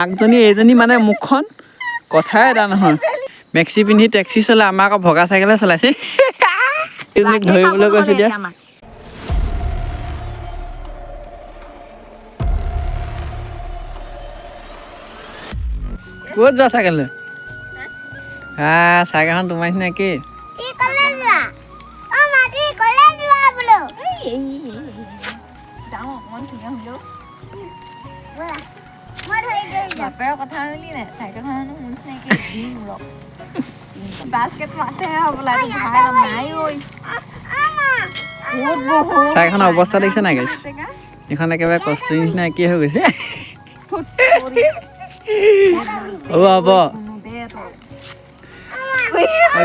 মাকজনী এইজনী মানে মুখখন কথাই এটা নহয় মেক্সি পিন্ধি টেক্সি চলাই আমাৰ আকৌ ভগা চাইকেলে চলাইছে ধৰিবলৈ কৈছে এতিয়া ক'ত যোৱা চাইকেল লৈ চাইকেলখন তোমাৰ নিচিনা কি বাপেৰ কথা শুনি নাই চাইকেলখন মোৰ নিচিনাকে বাস্কেট মাছেহে হ'বলা ভাই নাই ঐ চাইকেলখনৰ অৱস্থা দেখিছে নাই গাইছ এইখন একেবাৰে কষ্টৰ নিচিনা কি হৈ গৈছে হ'ব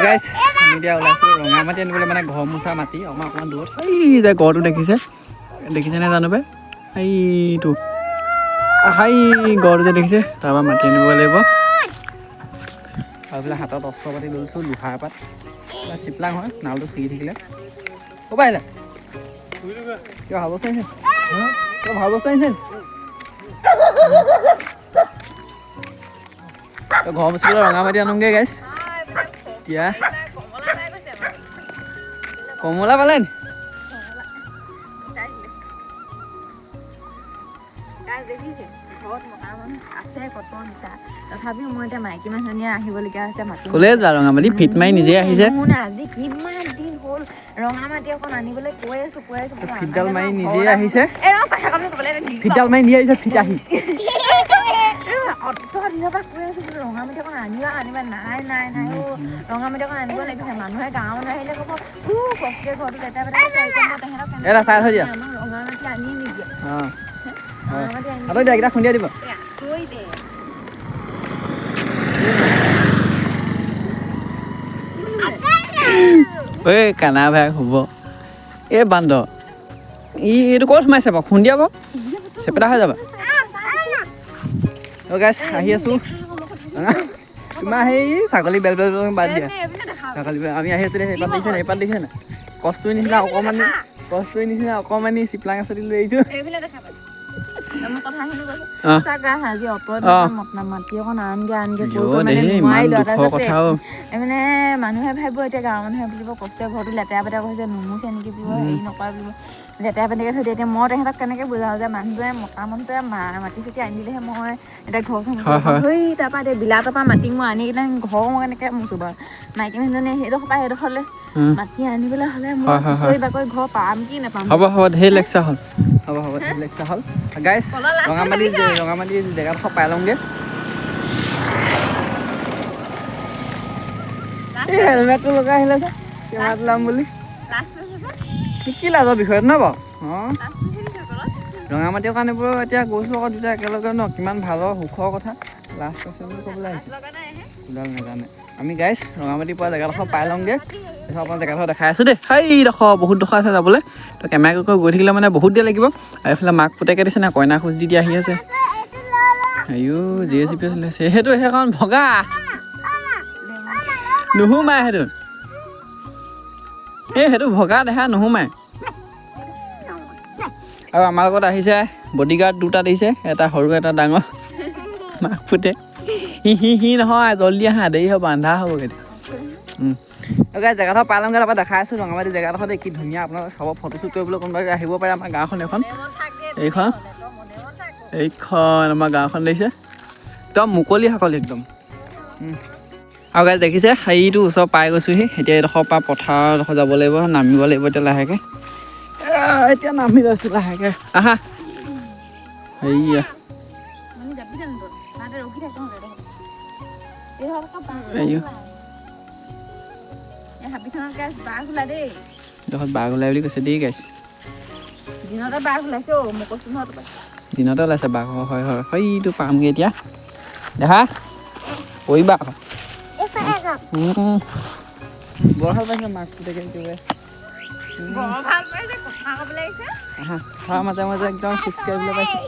গাইছ আমি এতিয়া ওলাইছোঁ ৰঙা মাটি আনিবলৈ মানে ঘৰ মোচা মাটি আমাৰ অকণমান দূৰত এই যে ঘৰটো দেখিছেনে জানো পাই এইটো গড়টো যে দেখিছে তাৰপৰা মাটি আনিব লাগিব আৰু বোলে হাতত অস্ত্ৰ পাতি লৈছোঁ লোহাৰ পাত চিপলাং হয় নালটো ছিগি থাকিলে ক'ব আহিলে কিয় ভাল বস্তু আহিছে ভাল বস্তু আহিছে ঘৰ মুচিবলৈ ৰঙা মাটি আনোগৈ গাইছ এতিয়া কমলা পালে নি তথাপিও মই এতিয়া মাইকী মানুহজনীয়ে আহিবলগীয়া হৈছে মাটি ক'লে যোৱা ৰঙা মাটি ফিট মাৰি নিজে আহিছে আজি কিমান দিন হ'ল ৰঙা মাটি অকণ আনিবলৈ কৈ আছো ফিটডাল মাৰি নিজে আহিছে ফিটডাল মাৰি নিজে আহিছে ফিট আহি ৰঙা মাটি অকণ আনিবা নাই ৰঙা মাটি অকণ আনিব লাগিছে মানুহে গাঁৱৰ মানুহে আহিলে ক'ব কষ্টে ঘৰটো লেতেৰা চাই থৈ দিয়া ৰঙা মাটি আনি নিদিয়ে এইকেইটা খুন্দিয়াই দিব ঐ কানা ভাই হ'ব এই বান্দৰ এইটো ক'ত সোমাইছে বাৰু খুন্দিয়াব চেপেটা হৈ যাবা গাইছ আহি আছোঁ তোমাৰ সেই ছাগলী বেল বাদ দিয়া ছাগলী আমি আহি আছোঁ সেইপাত দেখিছে নাই কষ্টুৰি নিচিনা অকণমানি চিপলাং আছতি লৈ আহিছোঁ মানে মানুহে ভাবিব এতিয়া গাঁৱৰ মানুহে বুলিব কষ্ট ঘৰটো লেতেৰা পেতেৰা কৰিছে নুমুছে নেকি বুলিব হেৰি নকৰা বুলিব লেতেৰা পেতেৰাকৈ থৈ দিয়ে এতিয়া মই তেহেঁতক কেনেকৈ বুজাওঁ যে মানুহটোৱে মতা মানুহটোৱে মাটি চাটি আনি দিলেহে মই এতিয়া ঘৰখন সেই তাৰপৰা এতিয়া বিলাতৰ পৰা মাটি মই আনি কিনে ঘৰ মই কেনেকৈ মুচোঁ বাৰু মাইকী মানুহজনী সেইডোখৰ পৰা সেইডোখৰলৈ মাটি আনিবলৈ হ'লে মই চুচৰি বাকৰি ঘৰ পাম কি নাপাম হ'ব ধেৰ লেকচাৰ হ'ল ধেৰ লেকচাৰ হ'ল গাইছ ৰঙামাটি জেগাডোখৰ পাই লওঁগৈ হেলমেটটো লগাই আহিলে যে কেমেৰাটো ল'ম বুলি কি লাজৰ বিষয়ত ন বাৰু ৰঙামাটিৰ কাৰণে বোলো এতিয়া গৈছোঁ আকৌ দুটা একেলগে ন কিমান ভালৰ সুখৰ কথা লাষ্ট আছে বুলি ক'বলৈ আহিছোঁ ওলাল নাজানে আমি গাইছ ৰঙামাটিৰ পৰা জেগাডোখৰ পাই লওঁগৈ তাৰপিছত আপোনাৰ জেগাডোখৰ দেখাই আছোঁ দেই সেইডোখৰ বহুত ডোখৰ আছে যাবলৈ তো কেমেৰা কৰি গৈ থাকিলে মানে বহুত দেৰি লাগিব আৰু এইফালে মাক পুতেকে দিছে না কইনা খোজ দি আহি আছে JCB চলাইছে সেইটো সেইখন ভগা নুসুমাই সেইটো ভগা দেখা নুসুমাই আৰু আমাৰ লগত আহিছে বডিগাৰ্ড দুটা দিছে এটা সৰু এটা ডাঙৰ মাক পুতে সি নহয় জল্দি আহা দেৰি হ'ব আন্ধা হ'ব কেতিয়া জেগাডোখৰ পাই লওঁগৈ তাৰপৰা দেখাই আছোঁ ৰঙামাটি জেগাডোখৰ কি ধুনীয়া আপোনালোকে চাব ফটোশ্বুট কৰিবলৈ কোনোবাই আহিব পাৰে আমাৰ গাঁওখন এইখন আমাৰ গাঁওখন দেখিছে একদম মুকলি সাকলি একদম আৰু গাইজ দেখিছে সেইটো ওচৰ পাই গৈছোঁহি এতিয়া এইডোখৰ পৰা পথাৰডোখৰ যাব লাগিব নামিব লাগিব এতিয়া লাহেকৈ এতিয়া নামি লৈছোঁ লাহেকৈ আহা সেয়া বাঘ ওলাই বুলি কৈছে দেই গাইছ দিনতে ওলাইছে বাঘ হয় সেইটো পামগৈ এতিয়া দেখা কৰিবা আকৌ বৰ ভাল পাইছে মাক পুতেকে মাজে মাজে একদম খোজকাঢ়িবলৈ পাইছে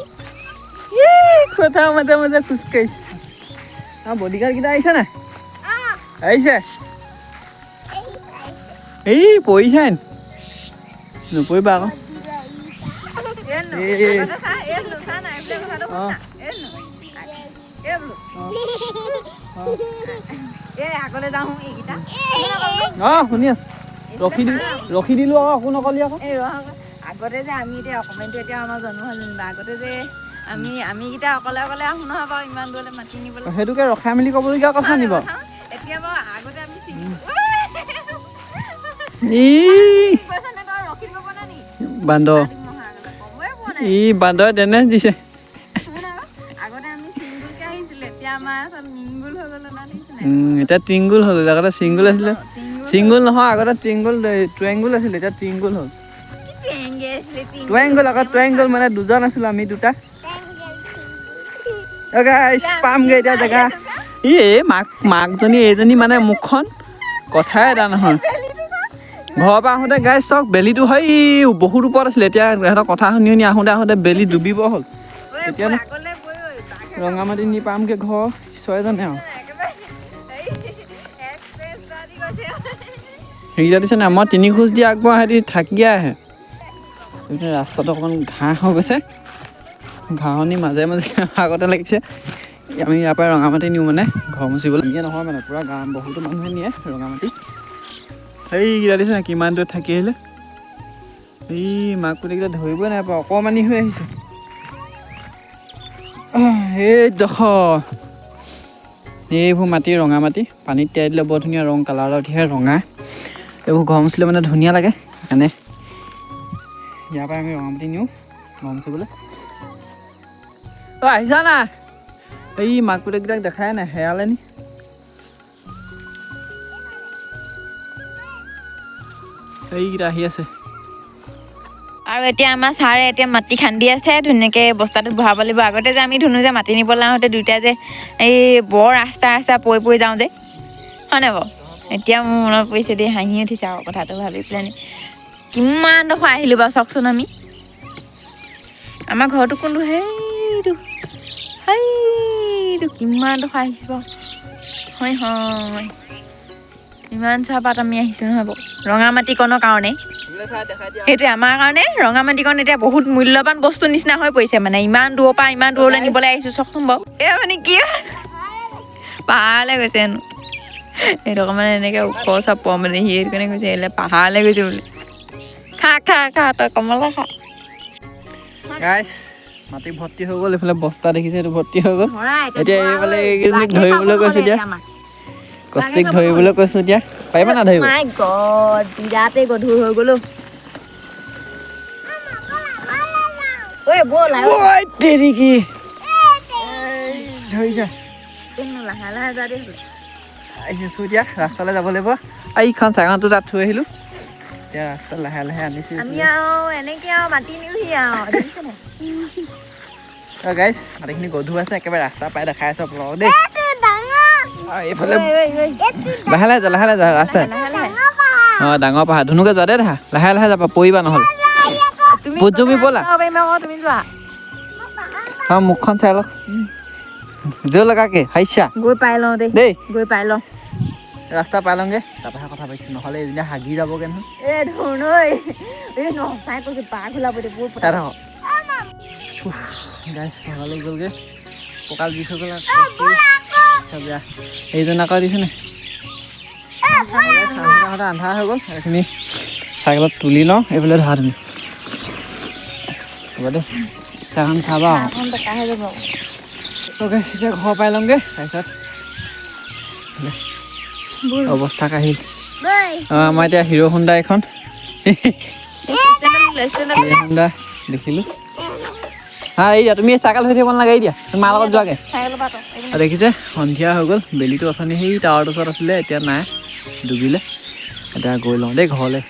মাজে মাজে খোজকাঢ়িছে বডিগাৰ্ডকেইটা আহিছে নাই আহিছে এই পৰিছে নপৰিবা আকৌ আগলৈ যাওঁ এইকেইটা শুনি আছো ৰখি দিলো আকৌ একো নকলি আকৌ এই আগতে যে আমি এতিয়া অকণমানটো এতিয়া আমাৰ জন্ম হ'ল যেনিবা আগতে যে আমিকেইটা অকলে অকলে আহো নহয় বাৰু ইমান দূৰলৈ মাতি নিবলৈ সেইটোকে ৰখাই মেলি ক'বলগীয়া কথা নি বাৰু এতিয়া বাৰু আগতে আমি বান্দৰ বান্দৰ তেনে দিছে আগতে আমি চিংগুলকে আহিছিলে এতিয়া আমাৰ চব মিংগুল হৈ গ'ল না এতিয়া ট্ৰিংগুল হ'ল আগতে চিংগুল আছিলে চিংগুল নহয় আগতে ট্ৰাইংগুল আছিলে এতিয়া ট্ৰিংগুল হ'ল ট্ৰাইংগুল আকৌ ট্ৰাইংগুল মানে দুজন আছিলোঁ আমি দুটা পামগৈ এতিয়া জেগা মাকজনী এইজনী মানে মুখখন কথাই এটা নহয় ঘৰৰ পৰা আহোঁতে গাইছ চাওক বেলিটো হয় বহুত ওপৰত আছিলে এতিয়া সিহঁতৰ কথা শুনি শুনি আহোঁতে বেলি ডুবিব হ'ল এতিয়া ৰঙামাটি নি পামগৈ ঘৰ ছয়জনে আৰু সেইকেইটা দিছে নাই মই 3 খোজ দি আগবঢ়া সিহঁতি থাকিয়ে আহে ৰাস্তাটো অকণমান ঘাঁহ হৈ গৈছে ঘাঁহনি মাজে মাজে আগতে লাগিছে আমি ইয়াৰ পৰা ৰঙামাটি নিওঁ মানে ঘৰ মুচিবলৈ নিয়ে নহয় মানে পূৰা গাঁও বহুতো মানুহে নিয়ে ৰঙামাটি সেইকেইটা দিছে নাই কিমান দূৰত থাকি আহিলে এই মাক পুতেকেইটা ধৰিবই নাই পাওঁ অকণমানি হৈ আহিছে এইবোৰ মাটি ৰঙা মাটি পানীত তিয়াই দিলে বৰ ধুনীয়া ৰং কালাৰ উঠিহে ৰঙা এইবোৰ ঘৰ মুচিলে মানে ধুনীয়া লাগে সেইকাৰণে ইয়াৰ পৰা আমি ৰঙা মাটি নিওঁ ঘৰ মুচিবলৈ আহিছা না এই মাক পুতেককেইটাক দেখাই নাই হেৰালে নি এইকেইটা আহি আছে আৰু এতিয়া আমাৰ ছাৰে এতিয়া মাটি খান্দি আছে ধুনীয়াকৈ বস্তাটোত ভৰাব লাগিব আগতে যে আমি ধুনু যে মাটি নিবলৈ আহোঁতে দুয়োটাই যে এই বৰ ৰাস্তা পৰি যাওঁ যে হয় নাই বাৰু এতিয়া মোৰ মনত পৰিছে দেই হাঁহি উঠিছে আৰু কথাটো ভাবি পেলাই কিমান ডোখৰ আহিলোঁ বাৰু চাওকচোন আমি আমাৰ ঘৰটো কোনটো সেইটো কিমান ডোখৰ আহিছোঁ বাৰু হয় ইমান চাহপাত আমি আহিছোঁ নহয় বাৰু ৰঙামাটিকণৰ কাৰণে সেইটোৱে আমাৰ কাৰণে ৰঙামাটিকণ এতিয়া বহুত মূল্যৱান বস্তু নিচিনা হৈ পৰিছে মানে ইমান দূৰৰ পৰা ইমান দূৰলৈ নিবলৈ আহিছোঁ চাওকচোন বাৰু এই মানে কি পাহাৰলৈ গৈছে হেনো সেইটো অকণমান এনেকৈ ওখ চাপৰ মানে সি সেইটো কাৰণে কৈছে এইলৈ পাহাৰলৈ গৈছে বোলে খা তই কমলা খা মাটি ভৰ্তি হৈ গ'ল এইফালে বস্তা দেখিছে এইটো ভৰ্তি হৈ গ'ল এতিয়া এইফালে এইকেইজনীক ধৰিবলৈ কৈছোঁ এতিয়া কষ্টিক ধৰিবলৈ কৈছোঁ এতিয়া পাৰিবা না ধৰিব বিৰাটেই গধুৰ হৈ গ'লো ধৰিছা আহিছোঁ এতিয়া ৰাস্তালৈ যাব লাগিব এইখন চাইকেলটো তাত থৈ আহিলোঁ এতিয়া ৰাস্তা লাহে লাহে আনিছোঁ আমি আৰু এনেকৈ আৰু মাতি নিওঁহি আৰু গাইছ মাটিখিনি গধুৰ আছে একেবাৰে ৰাস্তা পাই দেখাই আছোঁ আপোনালোকক দেই এইফালে লাহে লাহে যা ৰাস্তা ডাঙৰ পাহাৰ ধুনুকে যোৱা দেই দেখা লাহে লাহে যাবা পৰিবা নহ'লে ভোট জমি ব'লা মুখখন চাই লওক জোৰ লগাকে হাইছা গৈ পাই লওঁ দেই গৈ পাই লওঁ ৰাস্তা পাই লওঁগৈ তাৰপৰা কথা পাতিছোঁ নহ'লে এদিনা হাগি যাবগৈ নহয় চাই কৈছোঁ পাৰ খোলাব গাইছ ভাগৰ লাগি গ'লগৈ কঁকাল বিষ হৈ গ'ল বেয়া এইজন আকৌ দিছেনে আন্ধাৰ হৈ গ'ল এইখিনি চাইকেলত তুলি লওঁ এইফালে ধৰা তুমি হ'ব দেই চাহখন চাবা এতিয়া ঘৰ পাই ল'মগৈ তাৰপিছত অৱস্থা কাহিল আমাৰ এতিয়া হিৰ' হোণ্ডা এখন হোণ্ডা দেখিলোঁ এইয়া তুমি চাইকেল হৈ থাকিব নালাগে দিয়া মাৰ লগত যোৱাগৈ দেখিছে সন্ধিয়া হৈ গ'ল বেলিটো অথনি সেই টাৱাৰটোৰ ওচৰত আছিলে এতিয়া নাই ডুবিলে এতিয়া গৈ লওঁ দেই ঘৰলৈ